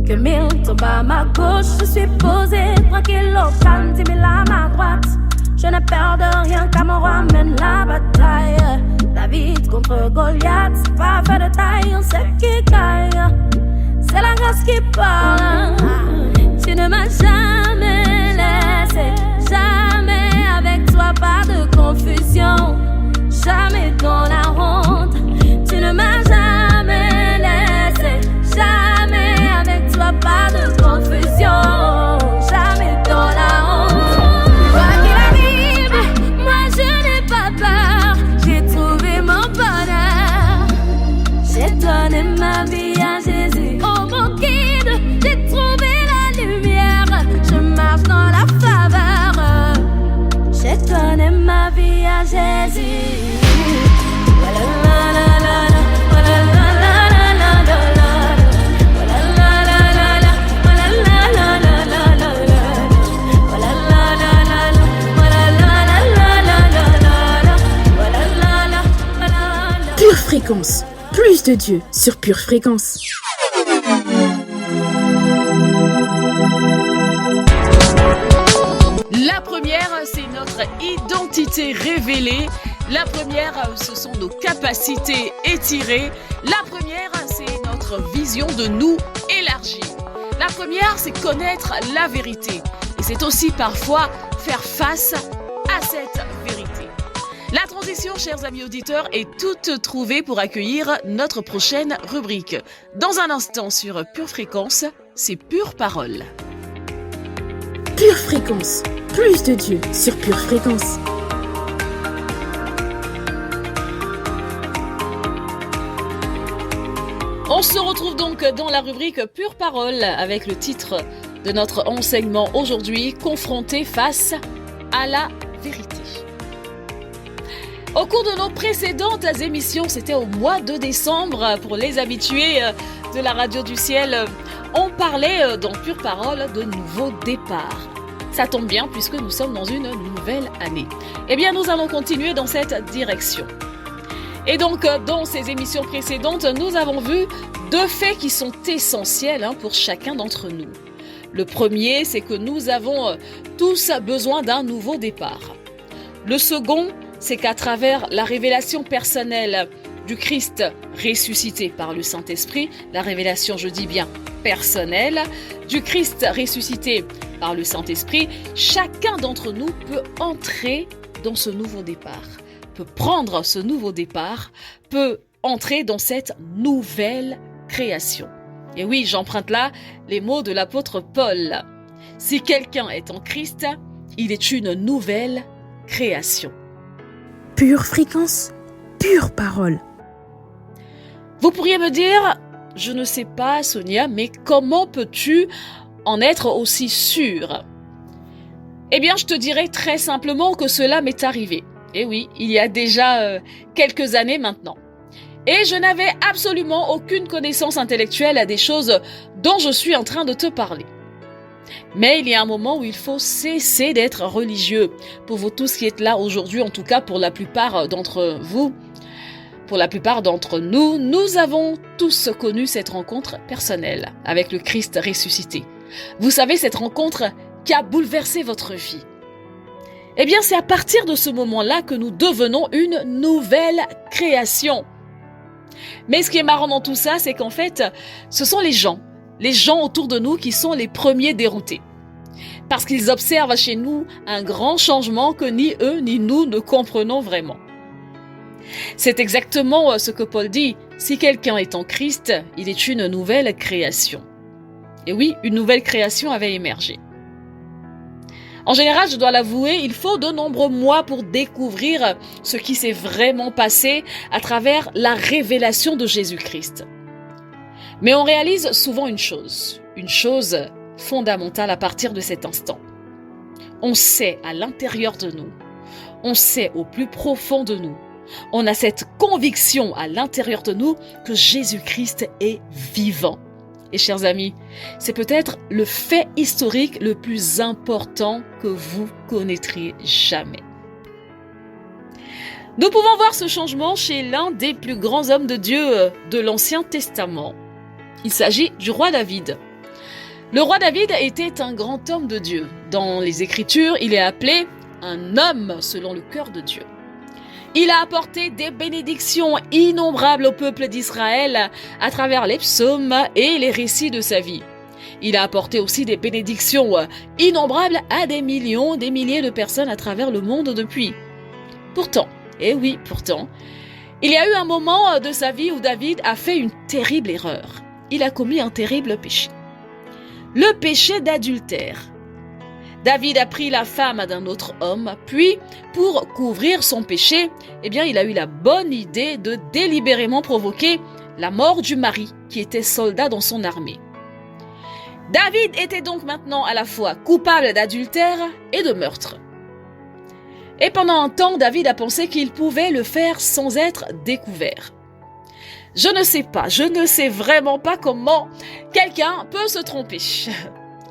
Que mille tombent à ma gauche, je suis posée tranquille au calme, 10 000 à ma droite. Je n'ai peur de rien car mon roi mène la bataille. David contre Goliath, c'est pas fait de taille, on sait qui gagne. C'est la grâce qui parle. Tu ne m'as jamais laissé, jamais avec toi pas de confusion, jamais dans la honte. Tu ne m'as jamais laissé, jamais avec toi pas de confusion, jamais dans la honte. Quoi qu'il arrive, moi je n'ai pas peur. J'ai trouvé mon bonheur. J'ai donné ma vie à Jésus. Oh mon guide, j'ai trouvé la lumière. Je marche dans la faveur. J'ai donné ma vie à Jésus. Pure Fréquence, plus de Dieu sur Pure Fréquence. La première, c'est notre identité révélée. La première, ce sont nos capacités étirées. La première, c'est notre vision de nous élargie. La première, c'est connaître la vérité. Et c'est aussi parfois faire face à cette vérité. La transition, chers amis auditeurs, est toute trouvée pour accueillir notre prochaine rubrique. Dans un instant sur Pure Fréquence, c'est Pure Parole. Pure Fréquence, plus de Dieu sur Pure Fréquence. On se retrouve donc dans la rubrique Pure Parole avec le titre de notre enseignement aujourd'hui, confronté face à la vérité. Au cours de nos précédentes émissions, c'était au mois de décembre, pour les habitués de la Radio du Ciel, on parlait dans Pure Parole de nouveaux départs. Ça tombe bien puisque nous sommes dans une nouvelle année. Eh bien, nous allons continuer dans cette direction. Et donc, dans ces émissions précédentes, nous avons vu deux faits qui sont essentiels pour chacun d'entre nous. Le premier, c'est que nous avons tous besoin d'un nouveau départ. Le second, c'est qu'à travers la révélation personnelle du Christ ressuscité par le Saint-Esprit, la révélation, je dis bien personnelle, du Christ ressuscité par le Saint-Esprit, chacun d'entre nous peut entrer dans ce nouveau départ, peut prendre ce nouveau départ, peut entrer dans cette nouvelle création. Et oui, j'emprunte là les mots de l'apôtre Paul. Si quelqu'un est en Christ, il est une nouvelle création. Pure fréquence, pure parole. Vous pourriez me dire, je ne sais pas Sonia, mais comment peux-tu en être aussi sûre? Eh bien, je te dirais très simplement que cela m'est arrivé. Et oui, il y a déjà quelques années maintenant. Et je n'avais absolument aucune connaissance intellectuelle à des choses dont je suis en train de te parler. Mais il y a un moment où il faut cesser d'être religieux. Pour vous tous qui êtes là aujourd'hui, en tout cas pour la plupart d'entre vous, pour la plupart d'entre nous, nous avons tous connu cette rencontre personnelle avec le Christ ressuscité. Vous savez, cette rencontre qui a bouleversé votre vie. Eh bien, c'est à partir de ce moment-là que nous devenons une nouvelle création. Mais ce qui est marrant dans tout ça, c'est qu'en fait, ce sont les gens autour de nous qui sont les premiers déroutés. Parce qu'ils observent chez nous un grand changement que ni eux ni nous ne comprenons vraiment. C'est exactement ce que Paul dit. Si quelqu'un est en Christ, il est une nouvelle création. Et oui, une nouvelle création avait émergé. En général, je dois l'avouer, il faut de nombreux mois pour découvrir ce qui s'est vraiment passé à travers la révélation de Jésus-Christ. Mais on réalise souvent une chose fondamentale à partir de cet instant. On sait à l'intérieur de nous, on sait au plus profond de nous, on a cette conviction à l'intérieur de nous que Jésus-Christ est vivant. Et chers amis, c'est peut-être le fait historique le plus important que vous connaîtriez jamais. Nous pouvons voir ce changement chez l'un des plus grands hommes de Dieu de l'Ancien Testament. Il s'agit du roi David. Le roi David était un grand homme de Dieu. Dans les Écritures, il est appelé un homme selon le cœur de Dieu. Il a apporté des bénédictions innombrables au peuple d'Israël à travers les psaumes et les récits de sa vie. Il a apporté aussi des bénédictions innombrables à des millions, des milliers de personnes à travers le monde depuis. Pourtant, et oui, pourtant, il y a eu un moment de sa vie où David a fait une terrible erreur. Il a commis un terrible péché. Le péché d'adultère. David a pris la femme d'un autre homme, puis, pour couvrir son péché, eh bien, il a eu la bonne idée de délibérément provoquer la mort du mari, qui était soldat dans son armée. David était donc maintenant à la fois coupable d'adultère et de meurtre. Et pendant un temps, David a pensé qu'il pouvait le faire sans être découvert. Je ne sais vraiment pas comment quelqu'un peut se tromper.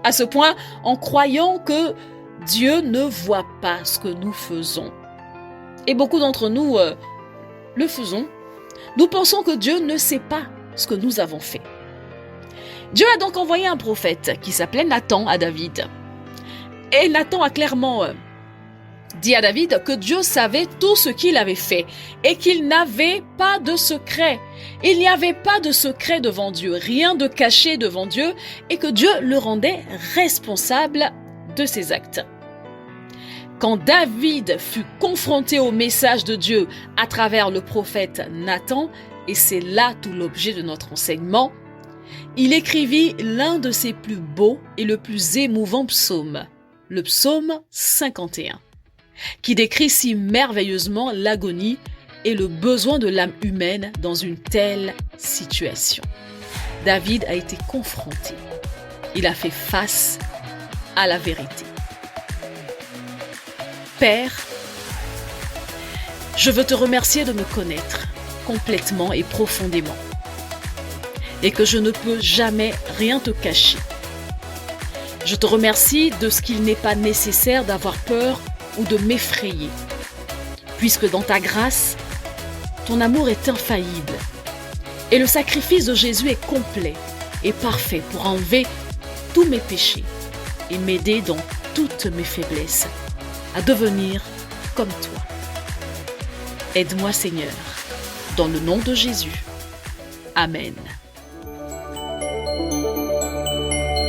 À ce point, en croyant que Dieu ne voit pas ce que nous faisons. Et beaucoup d'entre nous le faisons. Nous pensons que Dieu ne sait pas ce que nous avons fait. Dieu a donc envoyé un prophète qui s'appelait Nathan à David. Et Nathan a clairement dit à David que Dieu savait tout ce qu'il avait fait et qu'il n'avait pas de secret. Il n'y avait pas de secret devant Dieu, rien de caché devant Dieu et que Dieu le rendait responsable de ses actes. Quand David fut confronté au message de Dieu à travers le prophète Nathan, et c'est là tout l'objet de notre enseignement, il écrivit l'un de ses plus beaux et le plus émouvant psaumes, le psaume 51. Qui décrit si merveilleusement l'agonie et le besoin de l'âme humaine dans une telle situation. David a été confronté. Il a fait face à la vérité. Père, je veux te remercier de me connaître complètement et profondément et que je ne peux jamais rien te cacher. Je te remercie de ce qu'il n'est pas nécessaire d'avoir peur ou de m'effrayer, puisque dans ta grâce, ton amour est infaillible et le sacrifice de Jésus est complet et parfait pour enlever tous mes péchés et m'aider dans toutes mes faiblesses à devenir comme toi. Aide-moi Seigneur, dans le nom de Jésus. Amen.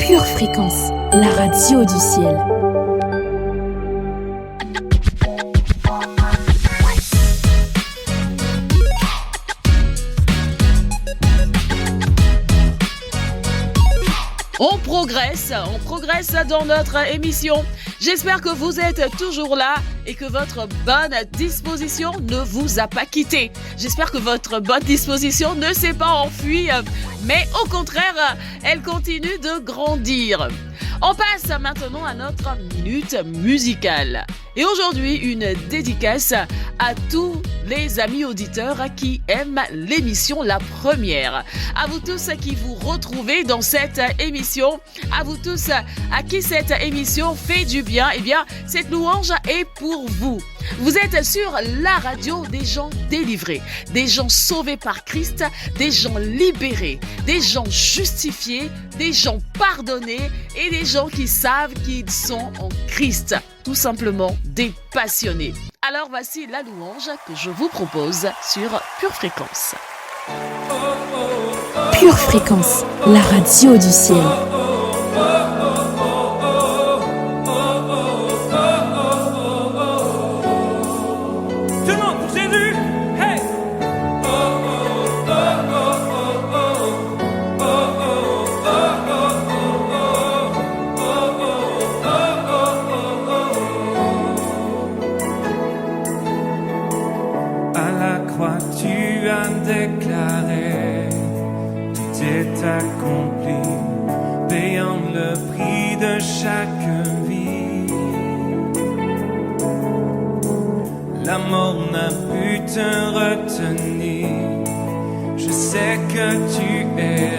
Pure Fréquence, la radio du ciel. On progresse dans notre émission. J'espère que vous êtes toujours là et que votre bonne disposition ne vous a pas quitté. J'espère que votre bonne disposition ne s'est pas enfuie, mais au contraire, elle continue de grandir. On passe maintenant à notre minute musicale. Et aujourd'hui, une dédicace à tous les amis auditeurs qui aiment l'émission La Première. À vous tous qui vous retrouvez dans cette émission, à vous tous à qui cette émission fait du bien, eh bien, cette louange est pour vous. Vous êtes sur la radio des gens délivrés, des gens sauvés par Christ, des gens libérés, des gens justifiés, des gens pardonnés et des gens qui savent qu'ils sont en Christ. Tout simplement des passionnés. Alors voici la louange que je vous propose sur Pure Fréquence. Pure Fréquence, la radio du ciel. Tout le monde pour Jésus, hey! À la croix tu as déclaré, tout est accompli, payant le prix de chaque vie. La mort n'a pu te retenir. Je sais que tu es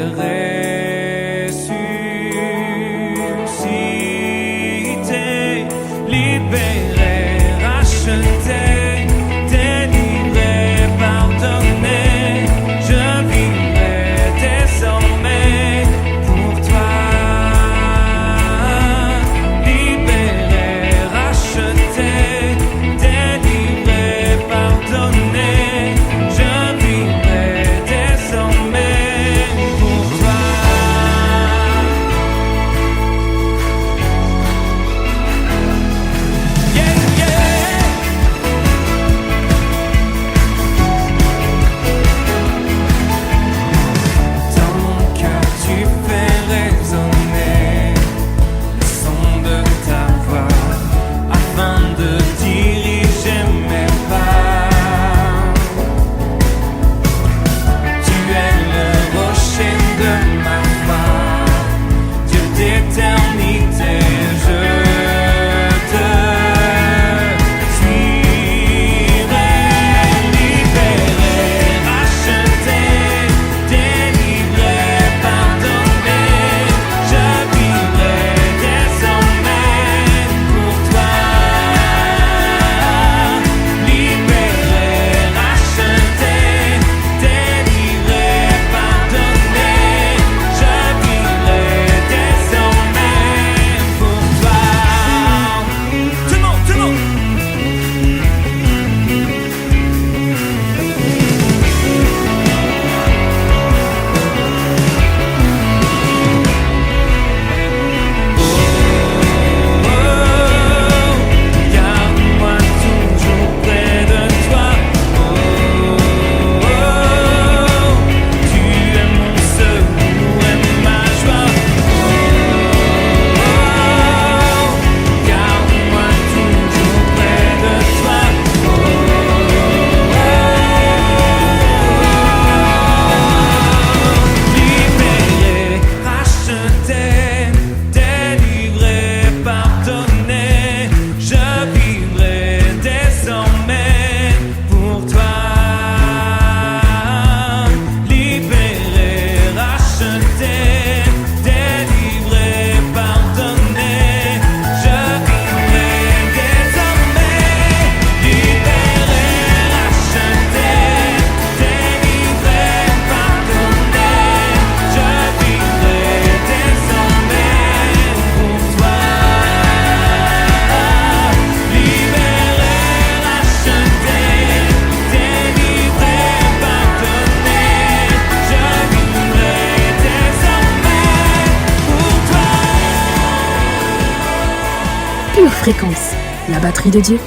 ressuscité, libéré, racheté, délivré, pardonné. Je vivrai désormais pour toi. Libéré, racheté, pardonné, je vivrai désormais pour toi. Pure Fréquence, la batterie de Dieu.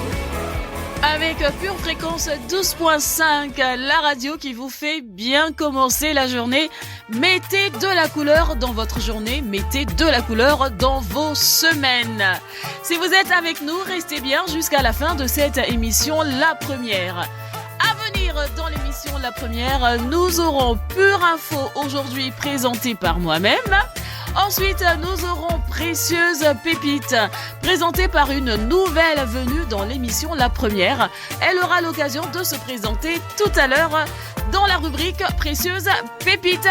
Avec Pure Fréquence 12.5, la radio qui vous fait bien commencer la journée. Mettez de la couleur dans votre journée, mettez de la couleur dans vos semaines. Si vous êtes avec nous, restez bien jusqu'à la fin de cette émission, la première. À venir dans l'émission La Première, nous aurons Pure Info aujourd'hui présentée par moi-même. Ensuite, nous aurons Précieuse Pépite, présentée par une nouvelle venue dans l'émission La Première. Elle aura l'occasion de se présenter tout à l'heure dans la rubrique Précieuse Pépite.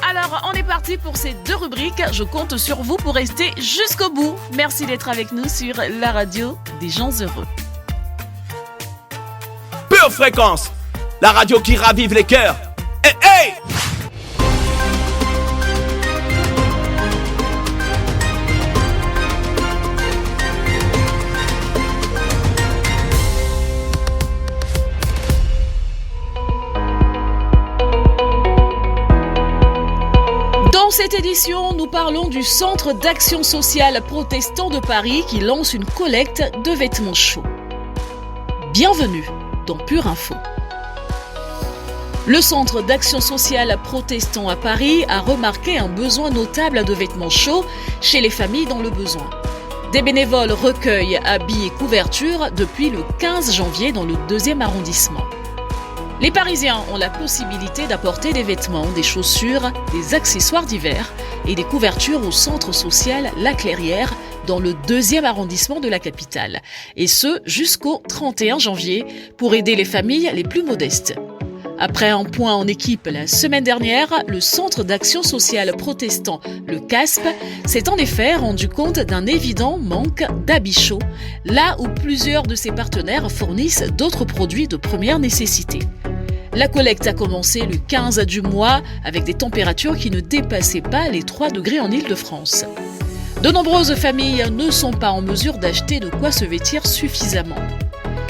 Alors, on est parti pour ces deux rubriques. Je compte sur vous pour rester jusqu'au bout. Merci d'être avec nous sur la radio des gens heureux. Pure Fréquence, la radio qui ravive les cœurs. Hey, hey! Dans cette édition, nous parlons du Centre d'action sociale protestant de Paris qui lance une collecte de vêtements chauds. Bienvenue dans Pure Info. Le Centre d'action sociale protestant à Paris a remarqué un besoin notable de vêtements chauds chez les familles dans le besoin. Des bénévoles recueillent habits et couvertures depuis le 15 janvier dans le 2e arrondissement. Les Parisiens ont la possibilité d'apporter des vêtements, des chaussures, des accessoires d'hiver et des couvertures au centre social La Clairière dans le 2e arrondissement de la capitale. Et ce, jusqu'au 31 janvier pour aider les familles les plus modestes. Après un point en équipe la semaine dernière, le Centre d'action sociale protestant, le CASP, s'est en effet rendu compte d'un évident manque d'habits chauds, là où plusieurs de ses partenaires fournissent d'autres produits de première nécessité. La collecte a commencé le 15 du mois avec des températures qui ne dépassaient pas les 3 degrés en Île-de-France. De nombreuses familles ne sont pas en mesure d'acheter de quoi se vêtir suffisamment.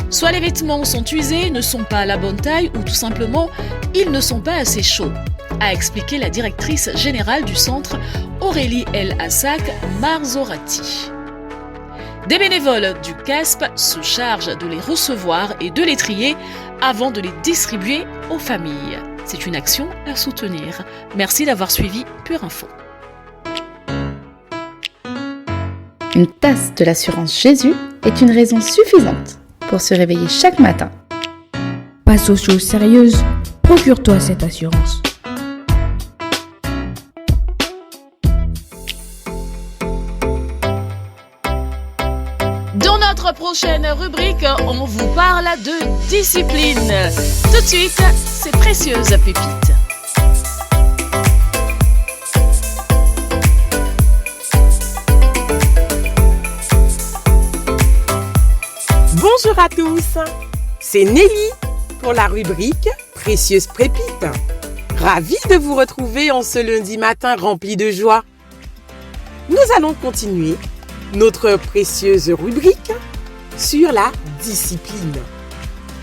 Soit les vêtements sont usés, ne sont pas à la bonne taille ou tout simplement, ils ne sont pas assez chauds, a expliqué la directrice générale du centre, Aurélie El Hassak Marzorati. Des bénévoles du CASP se chargent de les recevoir et de les trier avant de les distribuer aux familles. C'est une action à soutenir. Merci d'avoir suivi Pure Info. Une tasse de l'assurance Jésus est une raison suffisante pour se réveiller chaque matin. Passe aux choses sérieuses, procure-toi cette assurance. Dans notre prochaine rubrique, on vous parle de discipline. Tout de suite, c'est Précieuse Pépite. Bonjour à tous, c'est Nelly pour la rubrique Précieuse Pépite. Ravie de vous retrouver en ce lundi matin rempli de joie. Nous allons continuer notre précieuse rubrique sur la discipline.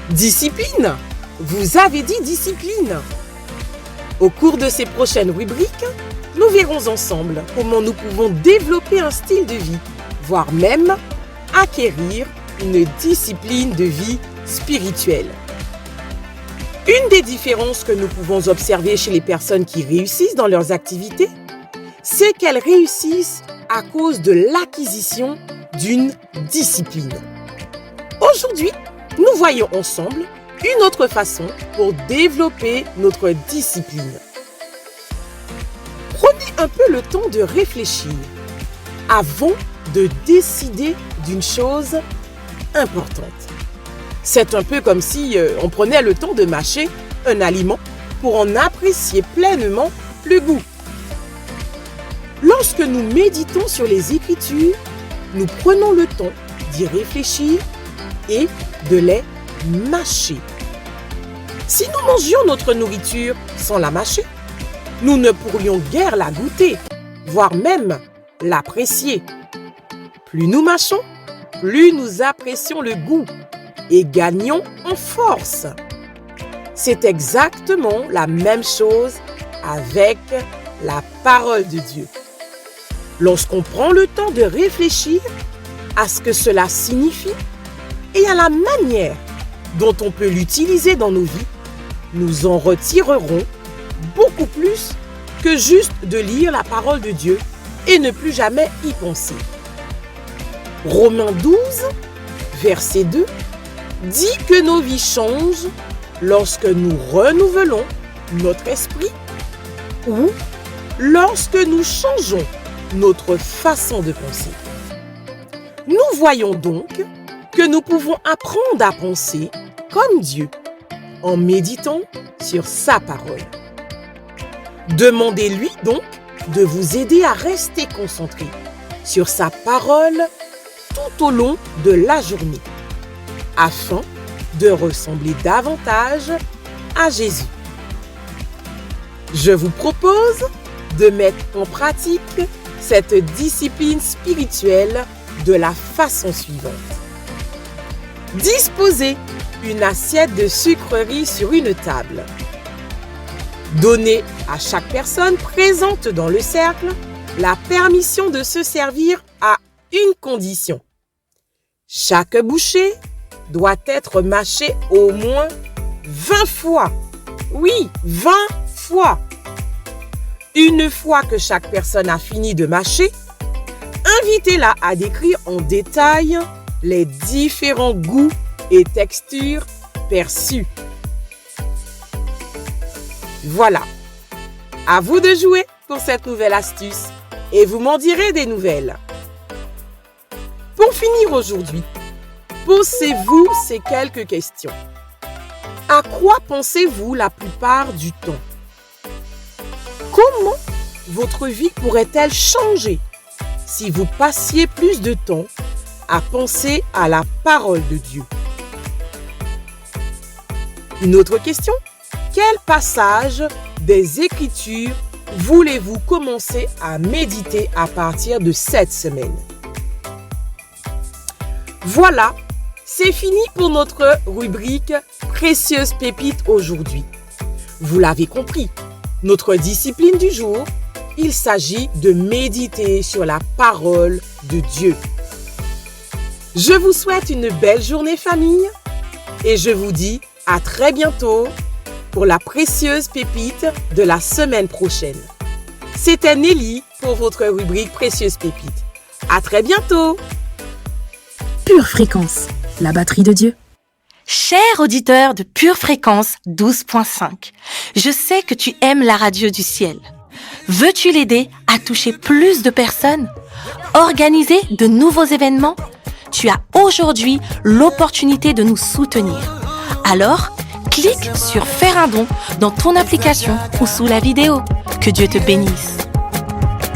Discipline, vous avez dit discipline. Au cours de ces prochaines rubriques, nous verrons ensemble comment nous pouvons développer un style de vie, voire même acquérir une discipline de vie spirituelle. Une des différences que nous pouvons observer chez les personnes qui réussissent dans leurs activités, c'est qu'elles réussissent à cause de l'acquisition d'une discipline. Aujourd'hui, nous voyons ensemble une autre façon pour développer notre discipline. Prenez un peu le temps de réfléchir avant de décider d'une chose importante. C'est un peu comme si on prenait le temps de mâcher un aliment pour en apprécier pleinement le goût. Lorsque nous méditons sur les Écritures, nous prenons le temps d'y réfléchir et de les mâcher. Si nous mangions notre nourriture sans la mâcher, nous ne pourrions guère la goûter, voire même l'apprécier. Plus nous mâchons, plus nous apprécions le goût et gagnons en force. C'est exactement la même chose avec la parole de Dieu. Lorsqu'on prend le temps de réfléchir à ce que cela signifie et à la manière dont on peut l'utiliser dans nos vies, nous en retirerons beaucoup plus que juste de lire la parole de Dieu et ne plus jamais y penser. Romains 12, verset 2, dit que nos vies changent lorsque nous renouvelons notre esprit ou lorsque nous changeons notre façon de penser. Nous voyons donc que nous pouvons apprendre à penser comme Dieu en méditant sur sa parole. Demandez-lui donc de vous aider à rester concentré sur sa parole tout au long de la journée, afin de ressembler davantage à Jésus. Je vous propose de mettre en pratique cette discipline spirituelle de la façon suivante. Disposez une assiette de sucreries sur une table. Donnez à chaque personne présente dans le cercle la permission de se servir à une condition. Chaque bouchée doit être mâchée au moins 20 fois. Oui, 20 fois. Une fois que chaque personne a fini de mâcher, invitez-la à décrire en détail les différents goûts et textures perçus. Voilà. À vous de jouer pour cette nouvelle astuce et vous m'en direz des nouvelles. Pour finir aujourd'hui, posez-vous ces quelques questions. À quoi pensez-vous la plupart du temps? Comment votre vie pourrait-elle changer si vous passiez plus de temps à penser à la parole de Dieu? Une autre question, quel passage des Écritures voulez-vous commencer à méditer à partir de cette semaine? Voilà, c'est fini pour notre rubrique Précieuse Pépite aujourd'hui. Vous l'avez compris, notre discipline du jour, il s'agit de méditer sur la parole de Dieu. Je vous souhaite une belle journée famille et je vous dis à très bientôt pour la précieuse pépite de la semaine prochaine. C'était Nelly pour votre rubrique Précieuse Pépite. À très bientôt. Pure Fréquence, la batterie de Dieu. Cher auditeur de Pure Fréquence 12.5, je sais que tu aimes la radio du ciel. Veux-tu l'aider à toucher plus de personnes? Organiser de nouveaux événements? Tu as aujourd'hui l'opportunité de nous soutenir. Alors, clique sur Faire un don dans ton application ou sous la vidéo. Que Dieu te bénisse.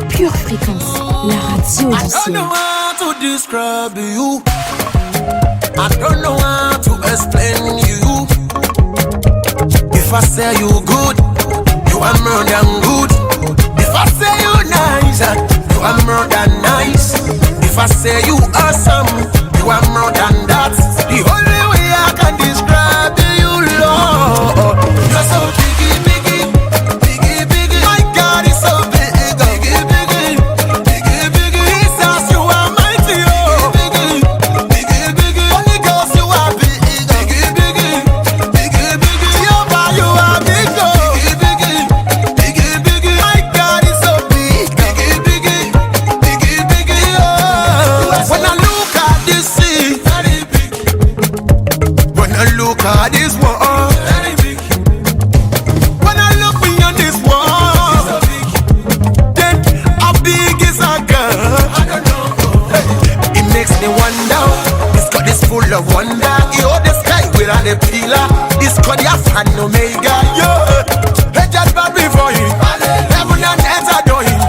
Pure Fréquence, la radio du ciel. I don't know how to explain you. If I say you good, you are more than good. If I say you nice, you are more than nice. If I say you awesome, you are more than that. The only way I can describe you, Lord, you're so biggie, biggie, biggie, biggie. My God is so big, biggie, biggie, biggie, biggie. Jesus, you are mighty, oh, biggie, biggie, biggie. Holy Ghost, you are big, biggie, biggie, biggie, biggie. Jehovah, you are big, oh, biggie, biggie, biggie. My God is so big, biggie, biggie, biggie, biggie, oh. When I look at this sea, when I look at this world, when I look beyond this world, then how big is our God? Hey, it makes me wonder. This God is full of wonder. He hold the sky without a pillar. This God is Alpha and Omega. Yo, hey, just bow before Him. Heaven and earth adore Him.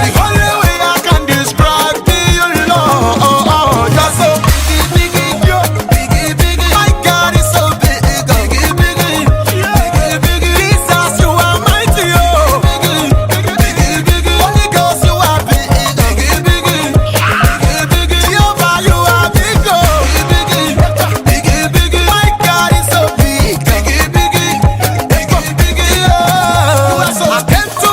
The only way I can describe you, Lord, you're so biggie, biggie, yo, biggie, biggie. My God is so big, biggie, biggie, biggie, biggie. Jesus, you are mighty, oh, biggie, biggie, biggie. Holy Ghost, you are big, biggie, biggie, biggie, biggie. Jehovah, you are big, oh, biggie, biggie, biggie. My God is so big, biggie, biggie, biggie, biggie, oh. So I came to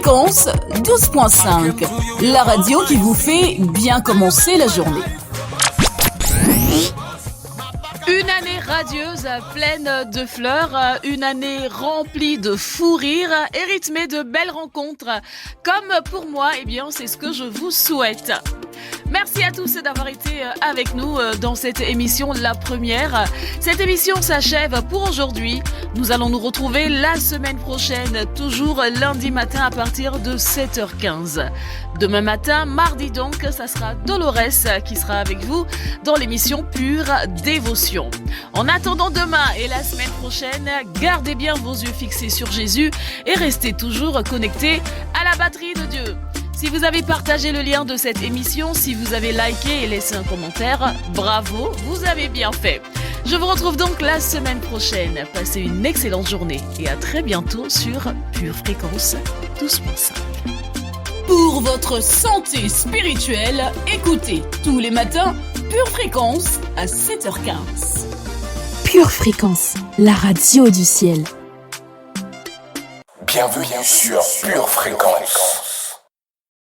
Fréquence 12.5, la radio qui vous fait bien commencer la journée. Une année radieuse, pleine de fleurs, une année remplie de fous rires et rythmée de belles rencontres. Comme pour moi, eh bien, c'est ce que je vous souhaite. Merci à tous d'avoir été avec nous dans cette émission, la première. Cette émission s'achève pour aujourd'hui. Nous allons nous retrouver la semaine prochaine, toujours lundi matin à partir de 7h15. Demain matin, mardi donc, ça sera Dolores qui sera avec vous dans l'émission Pure Dévotion. En attendant demain et la semaine prochaine, gardez bien vos yeux fixés sur Jésus et restez toujours connectés à la batterie de Dieu. Si vous avez partagé le lien de cette émission, si vous avez liké et laissé un commentaire, bravo, vous avez bien fait. Je vous retrouve donc la semaine prochaine. Passez une excellente journée et à très bientôt sur Pure Fréquence 12.5. Pour votre santé spirituelle, écoutez tous les matins Pure Fréquence à 7h15. Pure Fréquence, la radio du ciel. Bienvenue sur Pure Fréquence.